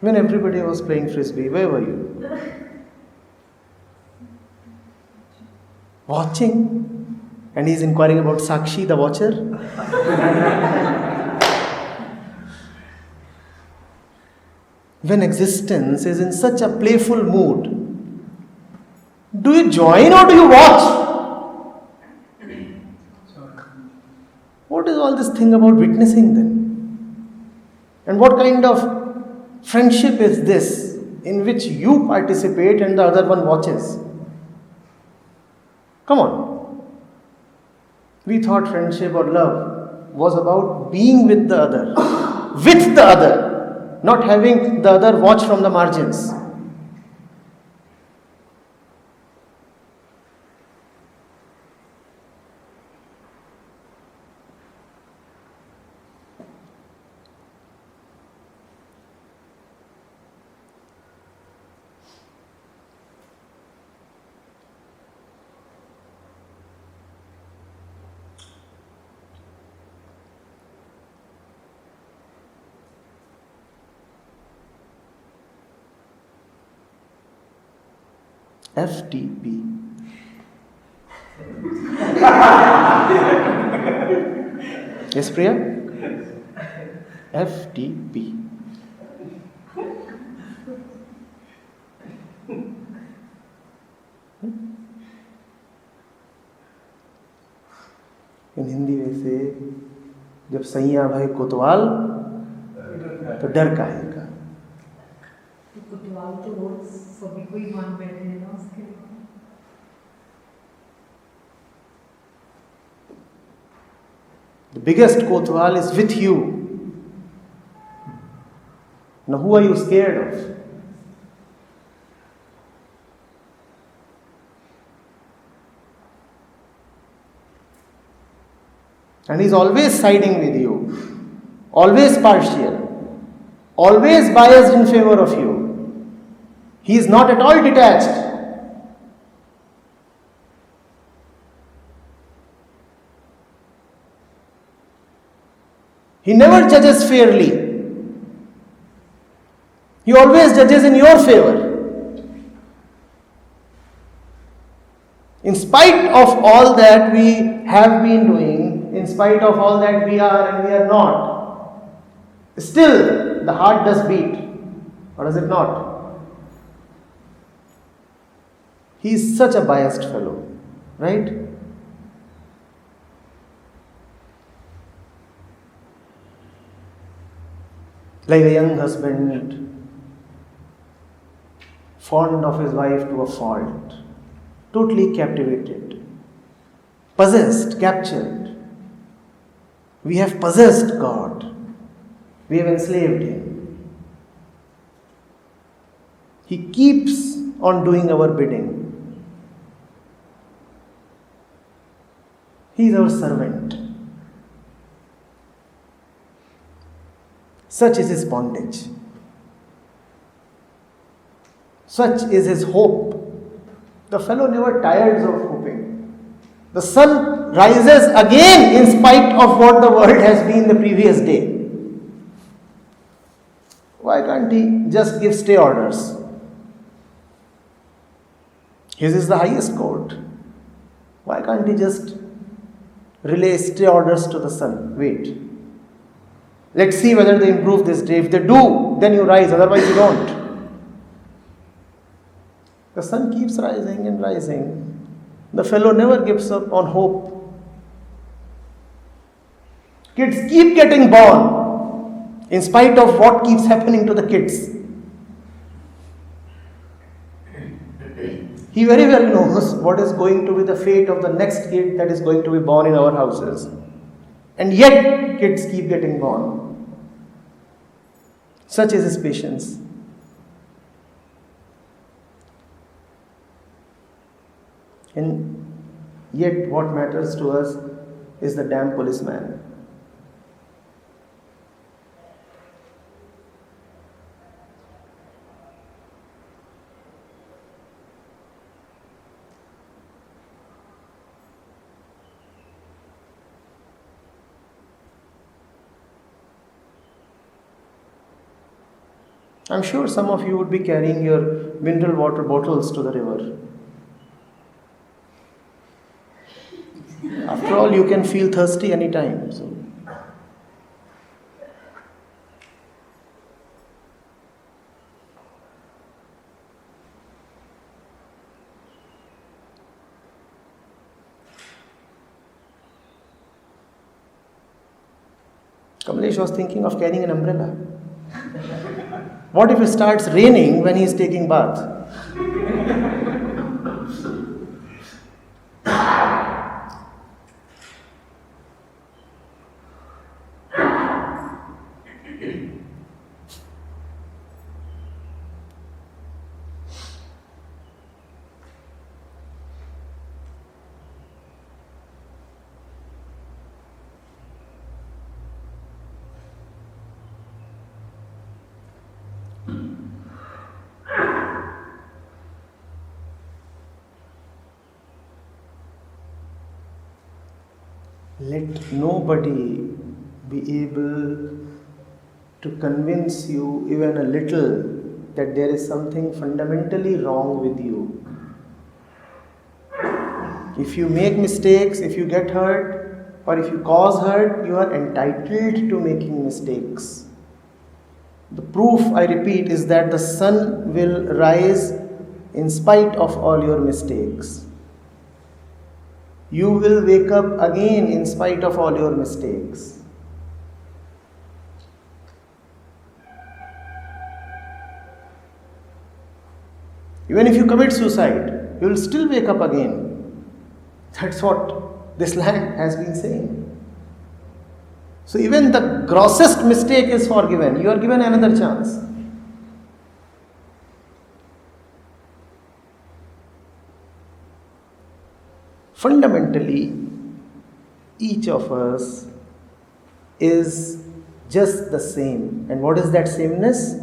When everybody was playing frisbee, where were you? Watching. And he's inquiring about Sakshi, the watcher. When existence is in such a playful mood, do you join or do you watch? What is all this thing about witnessing then? And what kind of friendship is this in which you participate and the other one watches? Come on. We thought friendship or love was about being with the other, not having the other watch from the margins. FTP. Yes, Priya? FTP. इन हिंदी में से जब सैया भाई कोतवाल तो डर काहे का? कोतवाल तो रोज सभी को ही मान बैठे हैं ना उसके लिए। The biggest kotwal is with you. Now who are you scared of? And he's always siding with you, always partial, always biased in favor of you. He is not at all detached. He never judges fairly. He always judges in your favor. In spite of all that we have been doing, in spite of all that we are and we are not, still the heart does beat, or does it not? He is such a biased fellow, right? Like a young husband, fond of his wife to a fault, totally captivated, possessed, captured. We have possessed God. We have enslaved Him. He keeps on doing our bidding. He is our servant. Such is his bondage. Such is his hope. The fellow never tires of hoping. The sun rises again in spite of what the world has been the previous day. Why can't he just give stay orders? His is the highest court. Why can't he just relay stay orders to the sun? Wait. Let's see whether they improve this day. If they do, then you rise, otherwise you don't. The sun keeps rising and rising. The fellow never gives up on hope. Kids keep getting born in spite of what keeps happening to the kids. He very well knows what is going to be the fate of the next kid that is going to be born in our houses. And yet, kids keep getting born. Such is his patience. And Yet what matters to us is the damn policeman. I'm sure some of you would be carrying your mineral water bottles to the river. After all, you can feel thirsty anytime. So. Kamlesh was thinking of carrying an umbrella. What if it starts raining when he is taking bath? Let nobody be able to convince you even a little that there is something fundamentally wrong with you. If you make mistakes, if you get hurt, or if you cause hurt, you are entitled to making mistakes. The proof, I repeat, is that the sun will rise in spite of all your mistakes. You will wake up again in spite of all your mistakes. Even if you commit suicide, you will still wake up again. That's what this land has been saying. So even the grossest mistake is forgiven. You are given another chance. Fundamentally, each of us is just the same. And what is that sameness?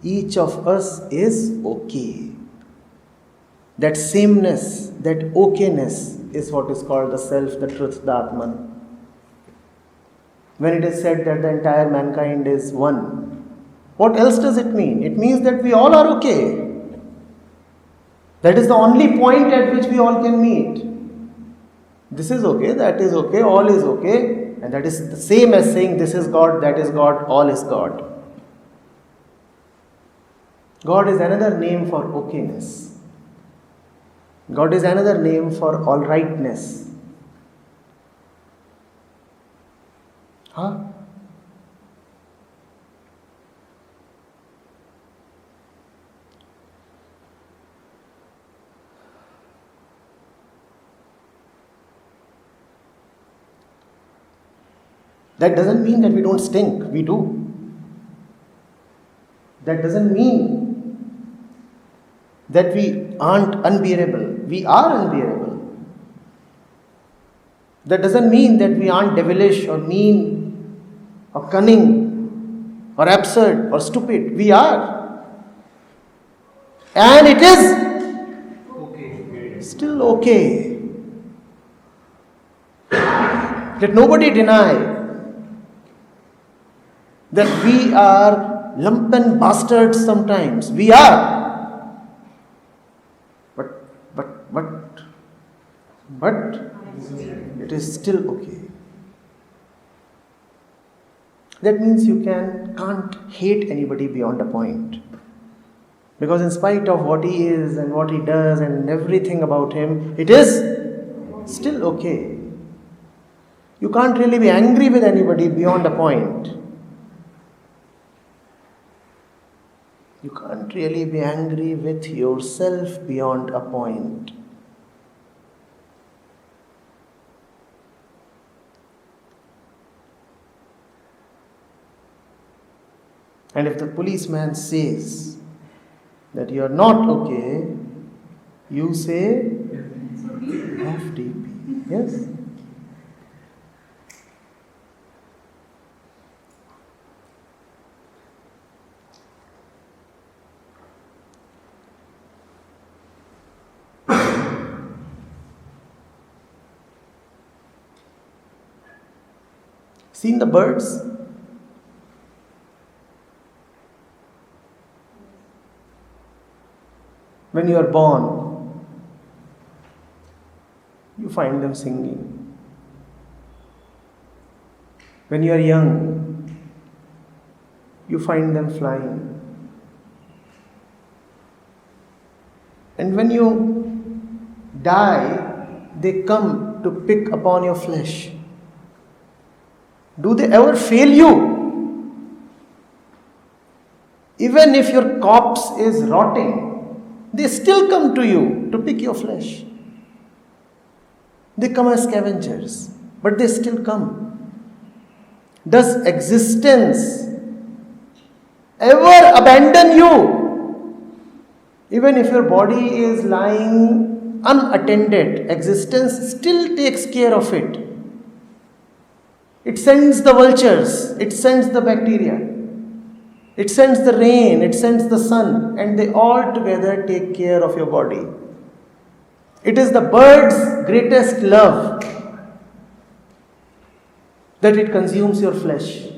Each of us is okay. That sameness, that okayness is what is called the self, the truth, the Atman. When it is said that the entire mankind is one, what else does it mean? It means that we all are okay. That is the only point at which we all can meet. This is okay, that is okay, all is okay. And that is the same as saying this is God, that is God, all is God. God is another name for okayness. God is another name for all-rightness. Huh? That doesn't mean that we don't stink. We do. That doesn't mean that we aren't unbearable. We are unbearable. That doesn't mean that we aren't devilish or mean or cunning or absurd or stupid. We are. And it is still okay. Let nobody deny that we are lumpen bastards sometimes. We are. But it is still okay. That means you can't hate anybody beyond a point. Because in spite of what he is and what he does and everything about him, it is still okay. You can't really be angry with anybody beyond a point. You can't really be angry with yourself beyond a point. And if the policeman says that you are not okay, you say, 50p. Yes? Seen the birds? When you are born, you find them singing. When you are young, you find them flying. And when you die, they come to pick upon your flesh. Do they ever fail you? Even if your corpse is rotting, they still come to you to pick your flesh. They come as scavengers, but they still come. Does existence ever abandon you? Even if your body is lying unattended, existence still takes care of it. It sends the vultures, it sends the bacteria, it sends the rain, it sends the sun, and they all together take care of your body. It is the bird's greatest love that it consumes your flesh.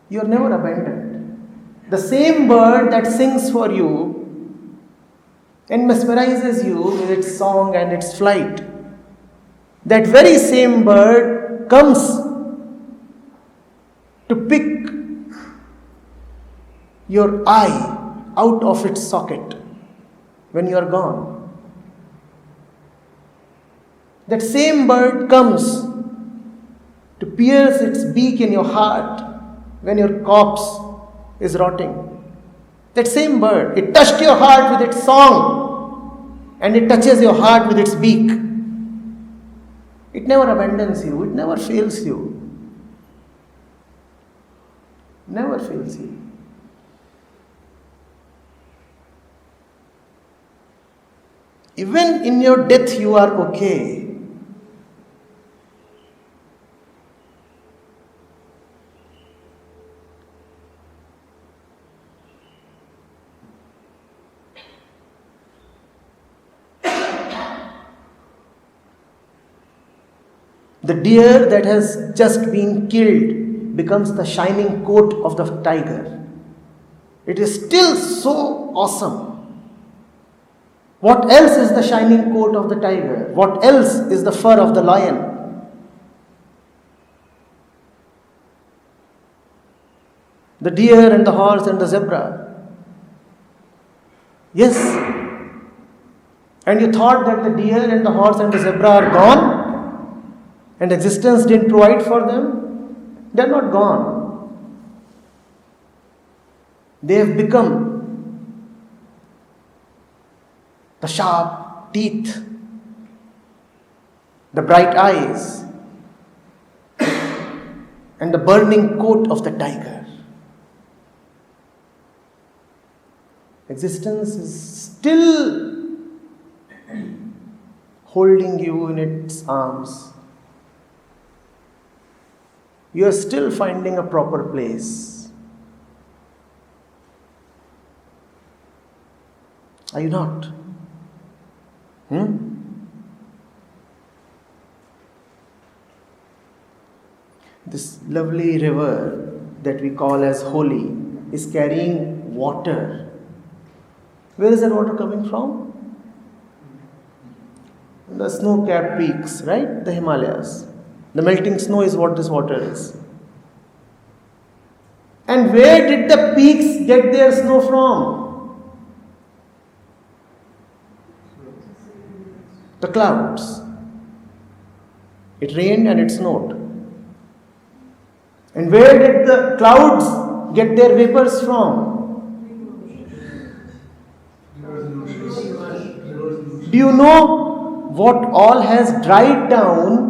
You are never abandoned. The same bird that sings for you and mesmerizes you with its song and its flight, that very same bird comes to pick your eye out of its socket when you are gone. That same bird comes to pierce its beak in your heart when your corpse is rotting. That same bird, it touched your heart with its song and it touches your heart with its beak. It never abandons you, it never fails you. Never fails you. Even in your death, you are okay. The deer that has just been killed becomes the shining coat of the tiger. It is still so awesome. What else is the shining coat of the tiger? What else is the fur of the lion? The deer and the horse and the zebra. Yes. And you thought that the deer and the horse and the zebra are gone? And existence didn't provide for them? They are not gone. They have become the sharp teeth, the bright eyes, and the burning coat of the tiger. Existence is still holding you in its arms. You are still finding a proper place. Are you not? This lovely river that we call as holy is carrying water. Where is that water coming from? The snow-capped peaks, right? The Himalayas. The melting snow is what this water is. And where did the peaks get their snow from? The clouds. It rained and it snowed. And where did the clouds get their vapors from? Do you know what all has dried down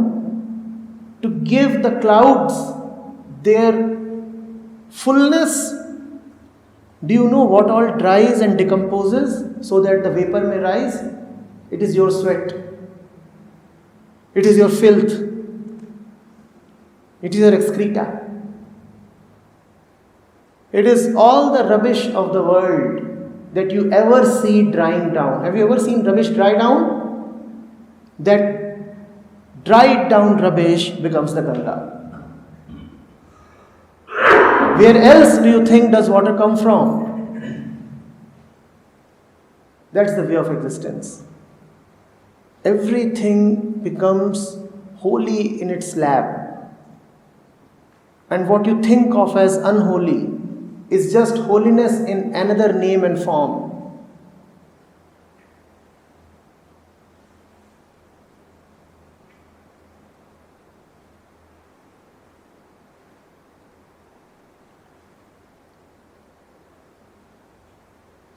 to give the clouds their fullness? Do you know what all dries and decomposes so that the vapor may rise? It is your sweat. It is your filth. It is your excreta. It is all the rubbish of the world that you ever see drying down. Have you ever seen rubbish dry down? That dried down rubbish becomes the Ganga. Where else do you think does water come from? That's the way of existence. Everything becomes holy in its slab. And what you think of as unholy is just holiness in another name and form.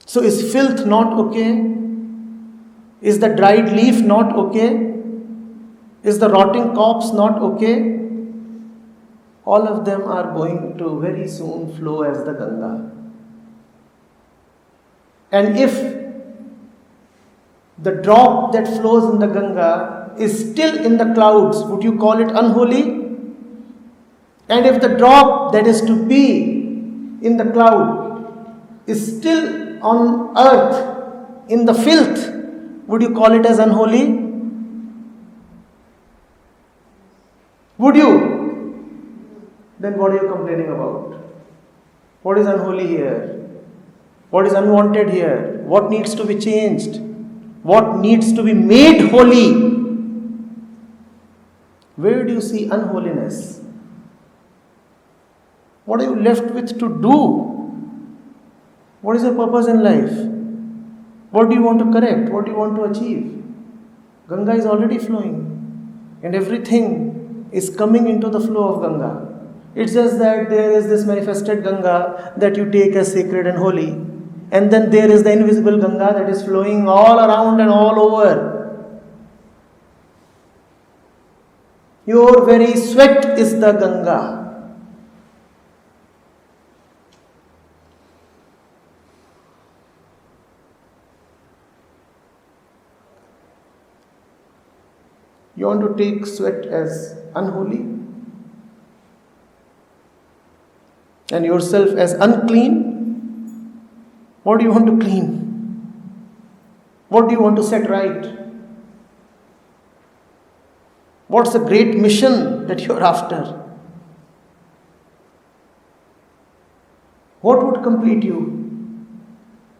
So is filth not okay? Is the dried leaf not okay? Is the rotting corpse not okay? All of them are going to very soon flow as the Ganga. And if the drop that flows in the Ganga is still in the clouds, would you call it unholy? And if the drop that is to be in the cloud is still on earth in the filth, would you call it as unholy? Would you? Then what are you complaining about? What is unholy here? What is unwanted here? What needs to be changed? What needs to be made holy? Where do you see unholiness? What are you left with to do? What is your purpose in life? What do you want to correct? What do you want to achieve? Ganga is already flowing, and everything is coming into the flow of Ganga. It's just that there is this manifested Ganga that you take as sacred and holy, and then there is the invisible Ganga that is flowing all around and all over. Your very sweat is the Ganga. You want to take sweat as unholy and yourself as unclean? What do you want to clean? What do you want to set right? What's the great mission that you're after? What would complete you?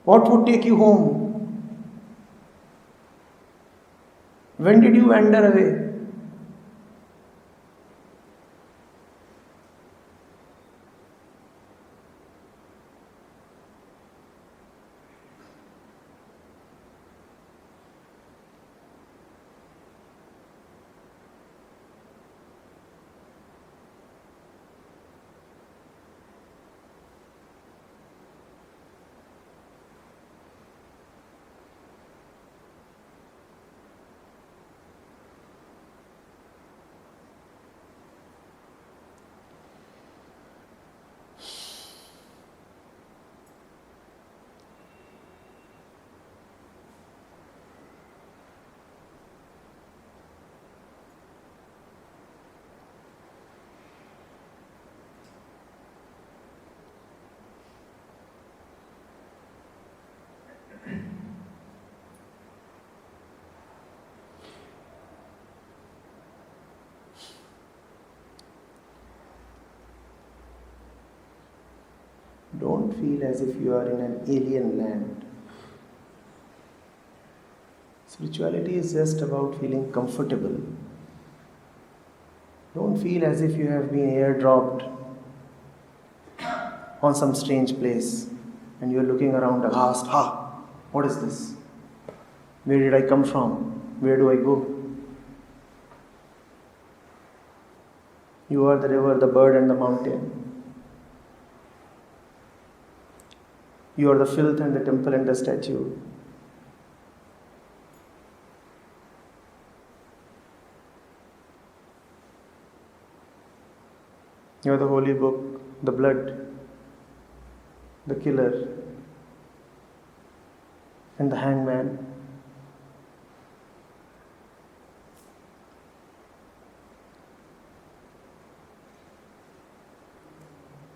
What would take you home? When did you wander away? Don't feel as if you are in an alien land. Spirituality is just about feeling comfortable. Don't feel as if you have been airdropped on some strange place and you are looking around aghast. What is this? Where did I come from? Where do I go? You are the river, the bird, and the mountain. You are the filth and the temple and the statue. You are the holy book, the blood, the killer, and the hangman.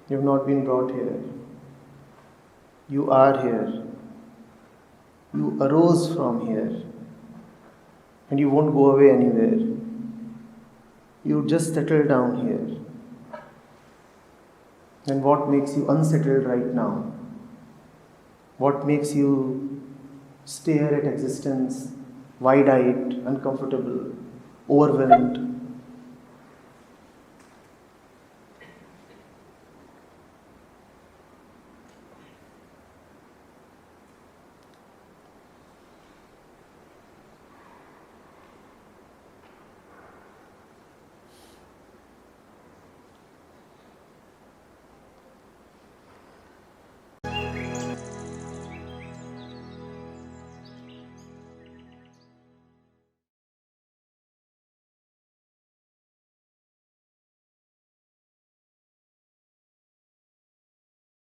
You have not been brought here. You are here. You arose from here. And you won't go away anywhere. You just settle down here. Then what makes you unsettled right now? What makes you stare at existence wide-eyed, uncomfortable, overwhelmed?